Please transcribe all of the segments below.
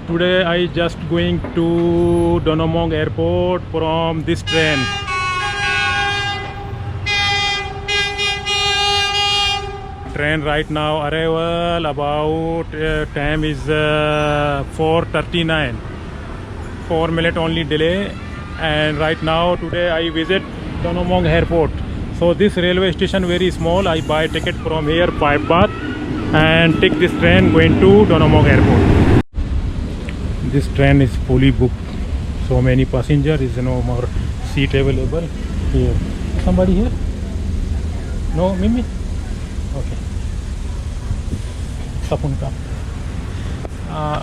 Today I just going to Donamong Airport from this train. Train right now arrival about time is 4:39. 4 minute only delay, and right now today I visit Donamong Airport. So this railway station very small. I buy ticket from here 5 baht and take this train going to Donamong Airport. This train is fully booked. So many passengers, is no more seat available here. Somebody here? No, Mimi? Okay. Sapunka.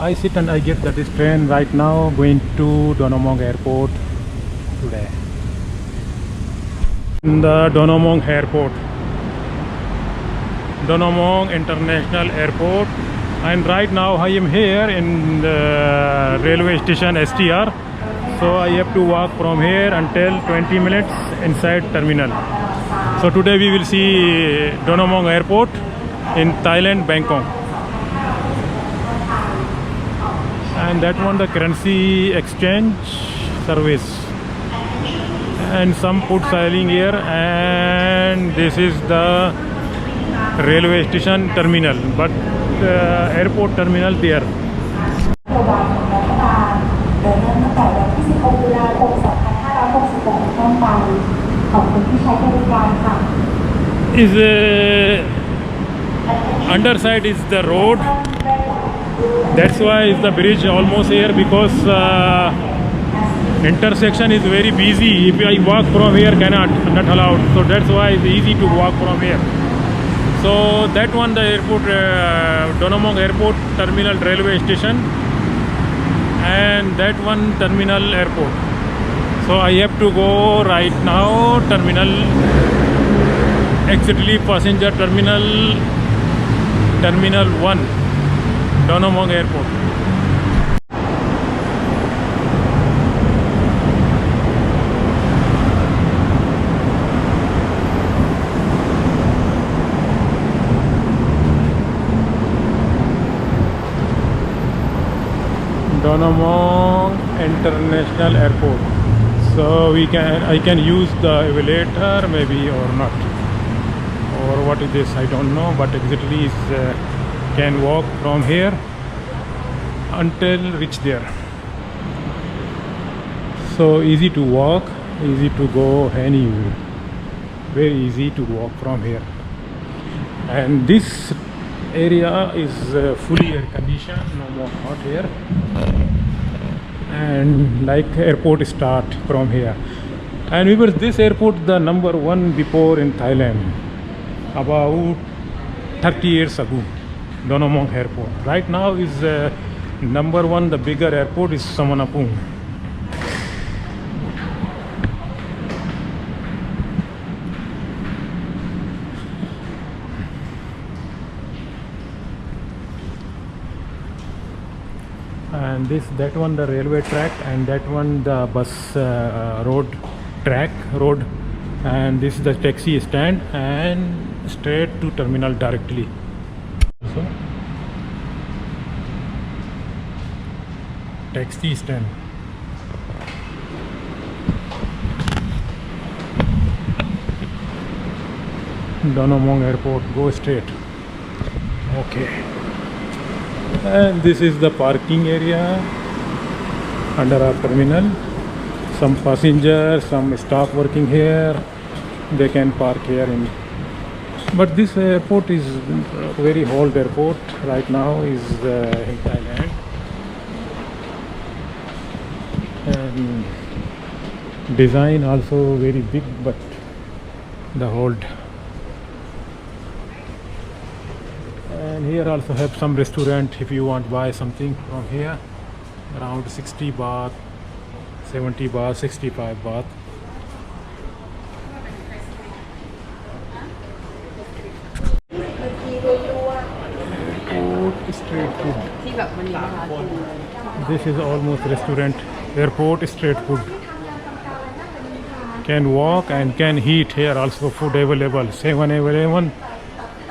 I sit and I get that this train right now going to Donamong Airport today. In the Donamong Airport, Donamong International Airport, and right now I am here in the railway station STR. So I have to walk from here until 20 minutes inside terminal. So today we will see Donamong Airport in Thailand, Bangkok. And that one the currency exchange service, and some food selling here, and this is the railway station terminal, but airport terminal there. Is underside is the road. That's why is the bridge almost here, because intersection is very busy. If I walk from here, not allowed. So that's why it's easy to walk from here. So that one the airport, Donamong Airport terminal railway station, and that one terminal airport. So I have to go right now terminal, exactly passenger terminal, terminal 1, Donamong Airport. Donamong International Airport. So I can use the elevator maybe or not, or what is this, I don't know, but exactly is can walk from here until reach there. So easy to walk, easy to go anywhere, very easy to walk from here. And this area is fully air conditioned, no more hot here, and like airport start from here. And we were this airport the number 1 before in Thailand about 30 years ago. Donamong Airport right now is number 1. The bigger airport is Suvarnabhumi. And that one the railway track, and that one the bus road, and this is the taxi stand, and straight to terminal directly. So taxi stand. Donamong Airport, go straight. Okay. And this is the parking area under our terminal. Some passengers, some staff working here, they can park here in. But this airport is very old airport. Right now is in Thailand, and design also very big, but the old. And here also have some restaurant if you want to buy something from here. Around 60 baht, 70 baht, 65 baht. Street food. This is almost restaurant, airport street food. Can walk and can eat here. Also food available. 7-Eleven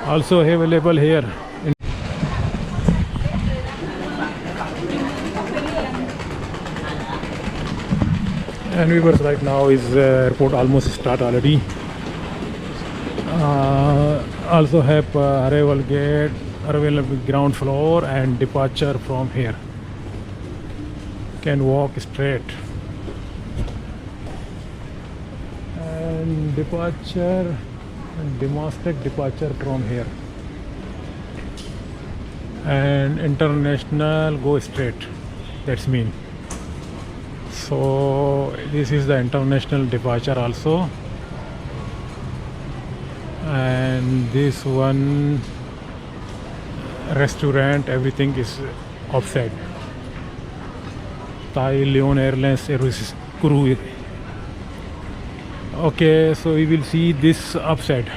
also available here. And viewers, right now is airport almost start already. Also have arrival gate, arrival ground floor and departure from here. Can walk straight. And departure, domestic departure from here. And international go straight. That's mean. So this is the international departure also. And this one restaurant, everything is offside. Thai Leon Airlines crew. Okay, so we will see this upside.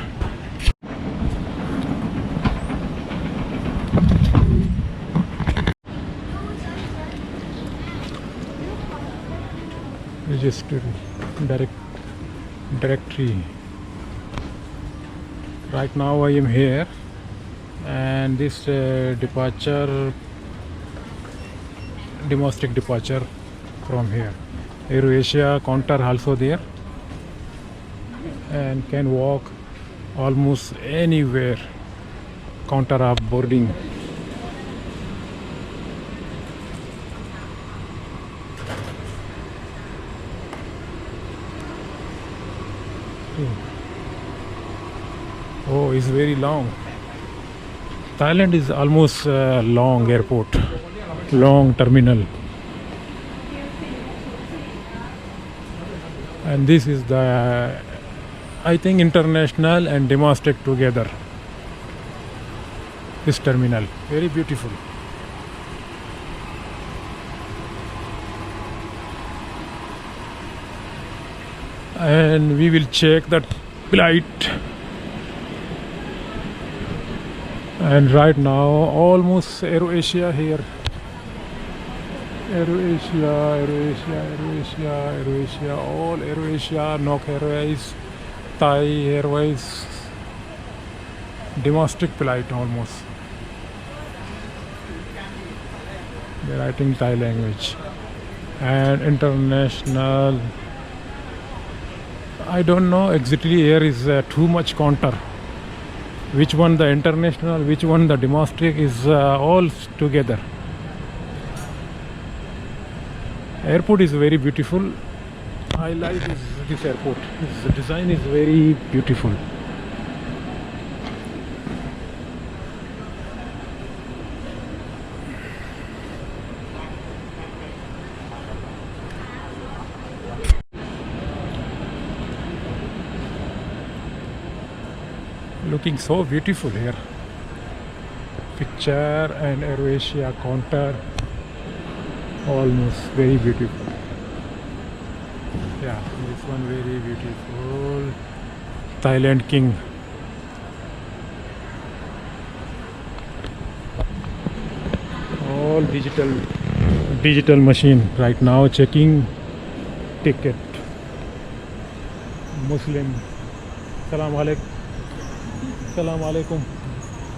Register directory. Right now I am here, and this departure, domestic departure from here. AirAsia counter also there, and can walk almost anywhere. Counter of boarding. Oh, it's very long. Thailand is almost long airport, long terminal. And this is the, I think, international and domestic together. This terminal, very beautiful. And we will check that flight. And right now almost AirAsia here. AirAsia, all AirAsia, Nok Airways, Thai Airways, domestic flight almost. They're writing Thai language. And international, I don't know exactly, here is too much counter. Which one the international, which one the domestic is all together. Airport is very beautiful. I like this airport. Its design is very beautiful. Looking so beautiful here. Picture and AirAsia counter, almost very beautiful. Yeah, this one very beautiful. Thailand King. All digital machine. Right now checking ticket. Muslim. Salam alaikum. Assalamu alaikum.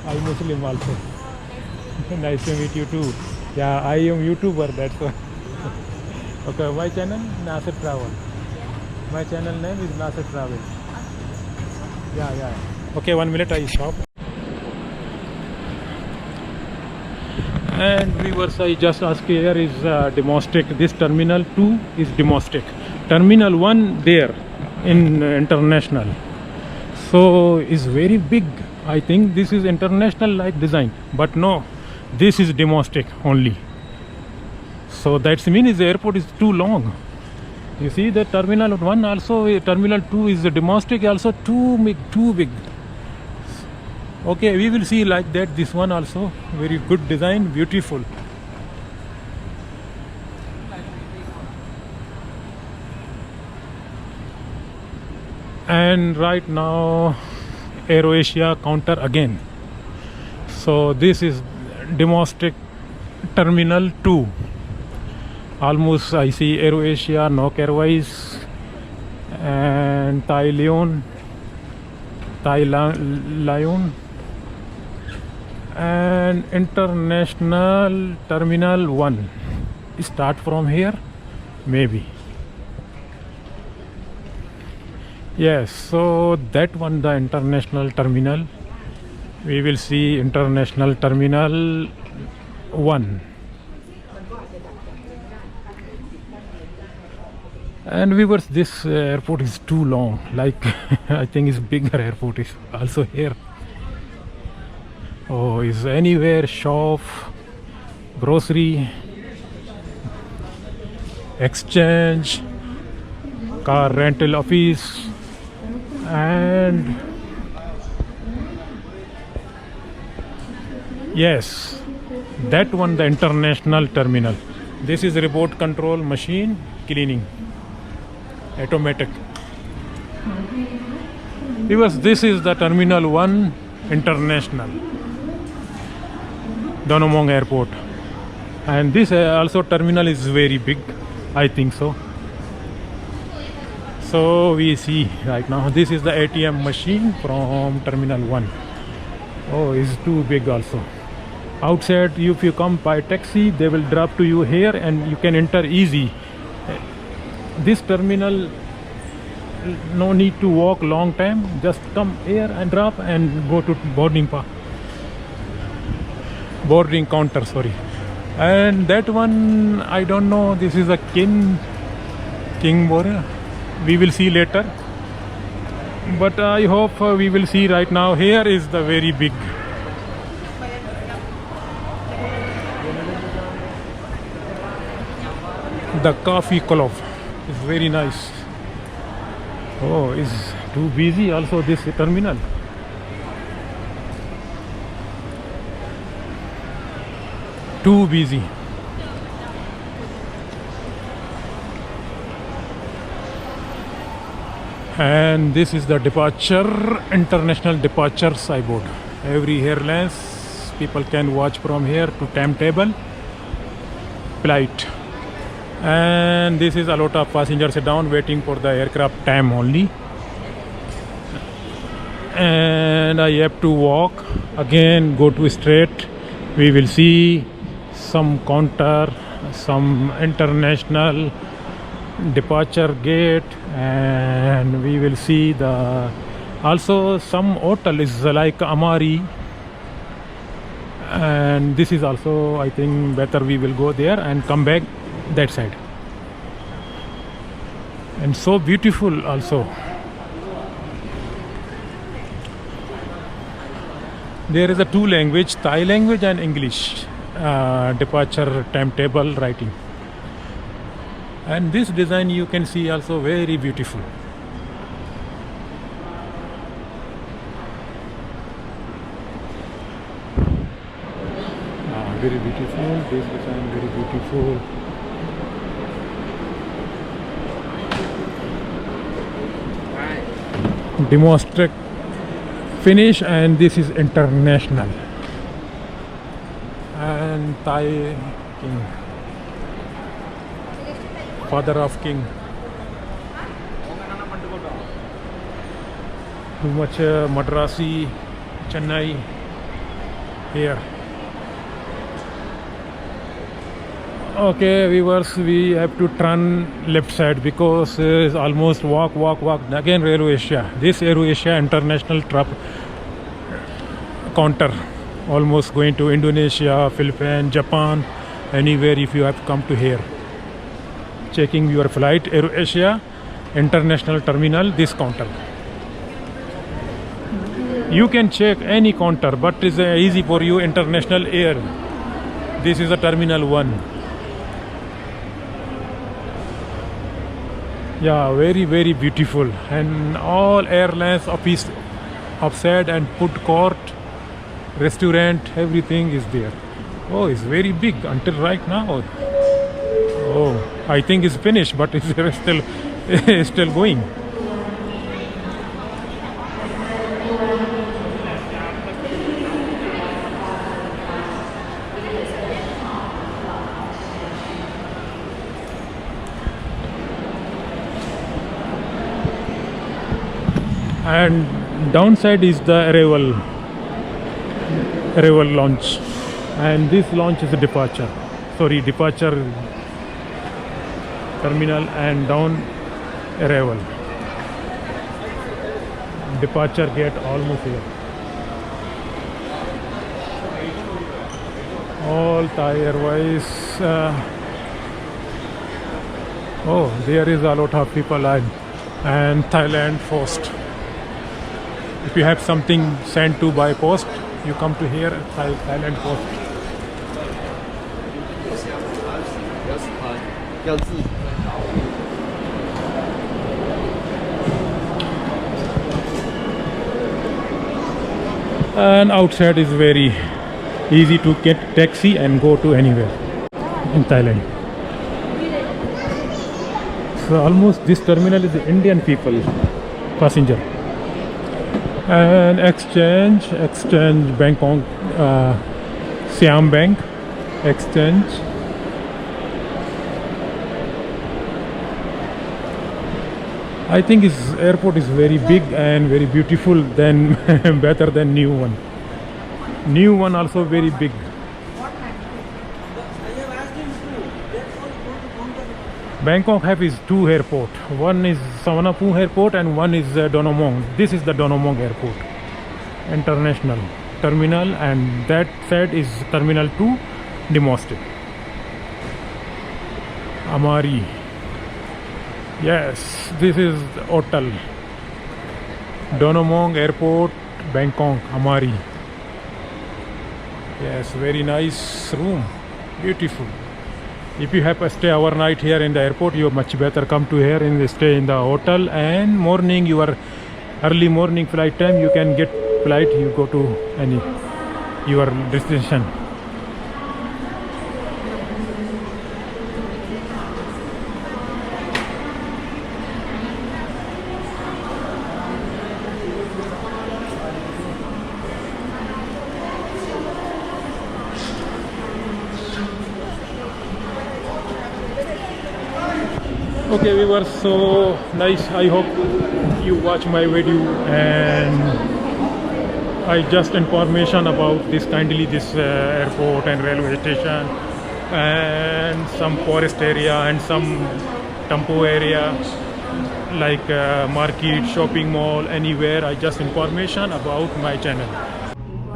I'm Muslim also. Nice to meet you too. Yeah, I am YouTuber, that's why. Okay, my channel Nasir Travel. My channel name is Nasir Travel. Yeah. Okay, 1 minute I stop. And viewers, I just asked here is domestic. This terminal 2 is domestic. Terminal 1 there in international. So is very big. I think this is international like design, but no, this is domestic only. So that means the airport is too long. You see the terminal 1 also, terminal 2 is the domestic also too big. Okay, we will see like that. This one also very good design, beautiful. And right now AirAsia counter again. So this is domestic terminal 2. Almost I see AirAsia, Nok Airways and Thai Lion and international terminal 1. Start from here maybe. Yes, so that one, the international terminal. We will see international terminal 1. And viewers, this airport is too long. Like I think it's bigger airport is also here. Oh, is anywhere shop, grocery, exchange, car rental office, and yes, that one, the international terminal. This is remote control machine cleaning, automatic. Viewers, this is the terminal 1 international, Danamong airport. And this also terminal is very big, I think so. So we see right now, this is the ATM machine from terminal 1. Oh, it's too big also. Outside, if you come by taxi, they will drop to you here and you can enter easy. This terminal, no need to walk long time, just come here and drop and go to boarding counter, sorry. And that one, I don't know, this is a King Border. We will see later, but I hope we will see right now. Here is the very big. The coffee club is very nice. Oh, is too busy also this terminal. Too busy. And this is the departure, international departure signboard. Every airlines people can watch from here to timetable, flight. And this is a lot of passengers sit down waiting for the aircraft time only. And I have to walk again, go to straight. We will see some counter, some international departure gate, and we will see the also some hotel is like Amari, and this is also, I think, better we will go there and come back that side. And so beautiful also. There is a 2 language, Thai language and English, departure timetable writing. And this design you can see also very beautiful. Very beautiful, this design very beautiful. Demonstrate finish, and this is international. And Thai King, father of King. Too much Madrasi, Chennai here. Okay, viewers, we have to turn left side because it's almost walk. Again, AirAsia. This AirAsia international counter, almost going to Indonesia, Philippines, Japan, anywhere if you have come to here. Checking your flight, AirAsia international terminal, this counter. You can check any counter, but it's easy for you, international air. This is a terminal 1. Yeah, very, very beautiful. And all airlines office upside and food court, restaurant, everything is there. Oh, it's very big until right now. Oh, I think it's finished, but it's still going. And downside is the arrival launch, and this launch is a departure terminal, and down arrival. departure gate almost here. All Thai Airways. Oh, there is a lot of people and Thailand Post. If you have something sent to by post, you come to here, Thailand Post. 要自己。 And outside is very easy to get taxi and go to anywhere in Thailand. So almost this terminal is the Indian people passenger. And exchange Bangkok, Siam Bank exchange. I think this airport is very big and very beautiful, than better than new one. New one also very big. Bangkok have is two airport. One is Suvarnabhumi airport and one is Don Mueang. This is the Don Mueang airport, international terminal, and that side is terminal 2, domestic. Amari. Yes, this is the hotel. Don Mueang airport, Bangkok, Amari. Yes, very nice room, beautiful. If you have a stay overnight here in the airport, you much better come to here and stay in the hotel. And morning, your early morning flight time, you can get flight. You go to any your destination. Okay viewers, so nice. I hope you watch my video, and I just information about this airport and railway station and some forest area and some tempo area like market, shopping mall, anywhere. I just information about my channel.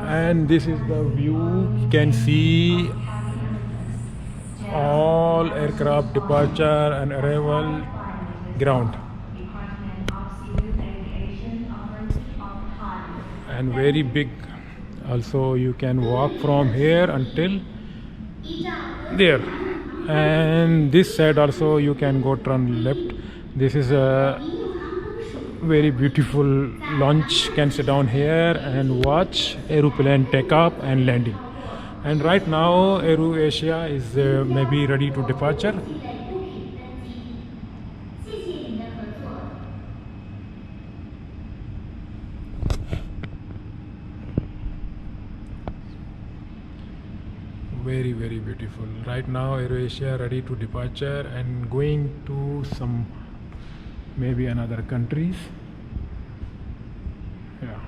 And this is the view. You can see all aircraft departure and arrival ground, and very big. Also you can walk from here until there, and this side also you can go turn left. This is a very beautiful launch. Can sit down here and watch aeroplane take off and landing. And right now AirAsia is maybe ready to departure. Very beautiful. Right now AirAsia ready to departure and going to some maybe another countries. Yeah.